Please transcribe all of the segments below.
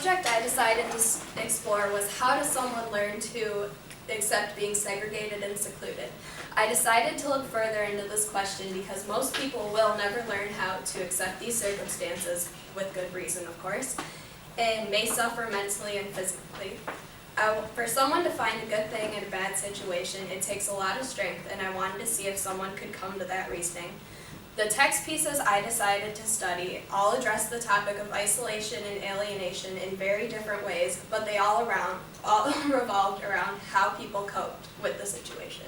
subject I decided to explore was how does someone learn to accept being segregated and secluded. I decided to look further into this question because most people will never learn how to accept these circumstances, with good reason of course, and may suffer mentally and physically. For someone to find a good thing in a bad situation, it takes a lot of strength, and I wanted to see if someone could come to that reasoning. The text pieces I decided to study all address the topic of isolation and alienation in very different ways, but they all revolved around how people coped with the situation.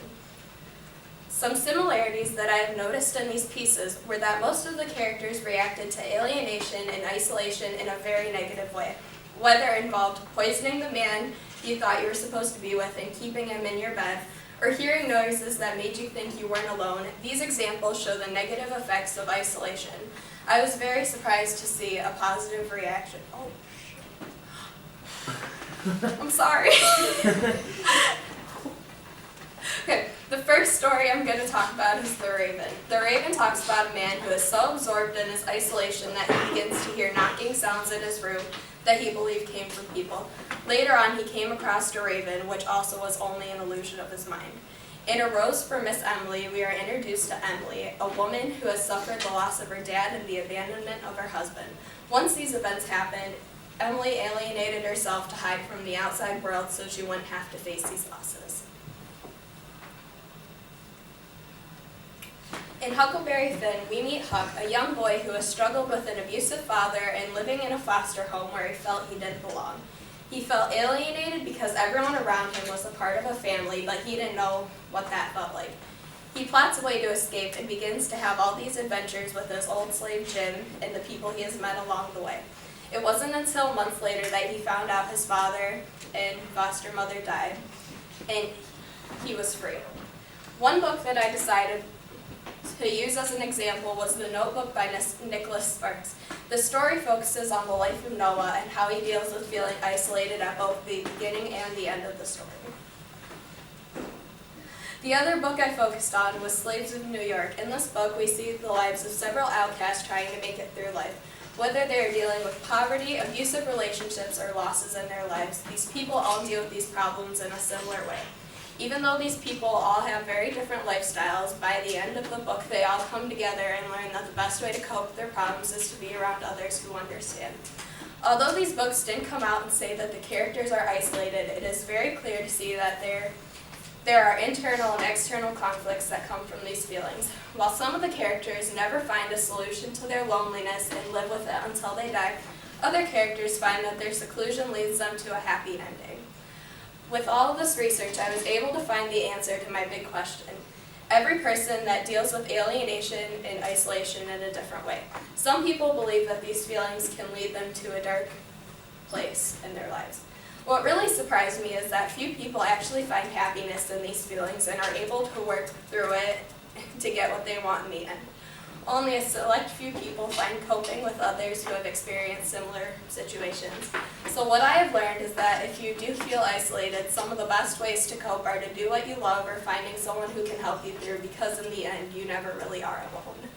Some similarities that I have noticed in these pieces were that most of the characters reacted to alienation and isolation in a very negative way, whether it involved poisoning the man you thought you were supposed to be with and keeping him in your bed, or hearing noises that made you think you weren't alone. These examples show the negative effects of isolation. I was very surprised to see a positive reaction. Oh, shit. I'm sorry. Okay, the first story I'm going to talk about is The Raven. The Raven talks about a man who is so absorbed in his isolation that he begins to hear knocking sounds in his room that he believed came from people. Later on, he came across a raven, which also was only an illusion of his mind. In A Rose for Miss Emily, we are introduced to Emily, a woman who has suffered the loss of her dad and the abandonment of her husband. Once these events happened, Emily alienated herself to hide from the outside world so she wouldn't have to face these losses. In Huckleberry Finn, we meet Huck, a young boy who has struggled with an abusive father and living in a foster home where he felt he didn't belong. He felt alienated because everyone around him was a part of a family, but he didn't know what that felt like. He plots a way to escape and begins to have all these adventures with his old slave Jim and the people he has met along the way. It wasn't until months later that he found out his father and foster mother died, and he was free. One book that I decided to use as an example was The Notebook by Nicholas Sparks. The story focuses on the life of Noah and how he deals with feeling isolated at both the beginning and the end of the story. The other book I focused on was Slaves of New York. In this book, we see the lives of several outcasts trying to make it through life. Whether they are dealing with poverty, abusive relationships, or losses in their lives, these people all deal with these problems in a similar way. Even though these people all have very different lifestyles, by the end of the book they all come together and learn that the best way to cope with their problems is to be around others who understand. Although these books didn't come out and say that the characters are isolated, it is very clear to see that there are internal and external conflicts that come from these feelings. While some of the characters never find a solution to their loneliness and live with it until they die, other characters find that their seclusion leads them to a happy ending. With all of this research, I was able to find the answer to my big question. Every person that deals with alienation and isolation in a different way. Some people believe that these feelings can lead them to a dark place in their lives. What really surprised me is that few people actually find happiness in these feelings and are able to work through it to get what they want in the end. Only a select few people find coping with others who have experienced similar situations. So what I have learned is that if you do feel isolated, some of the best ways to cope are to do what you love or finding someone who can help you through, because in the end, you never really are alone.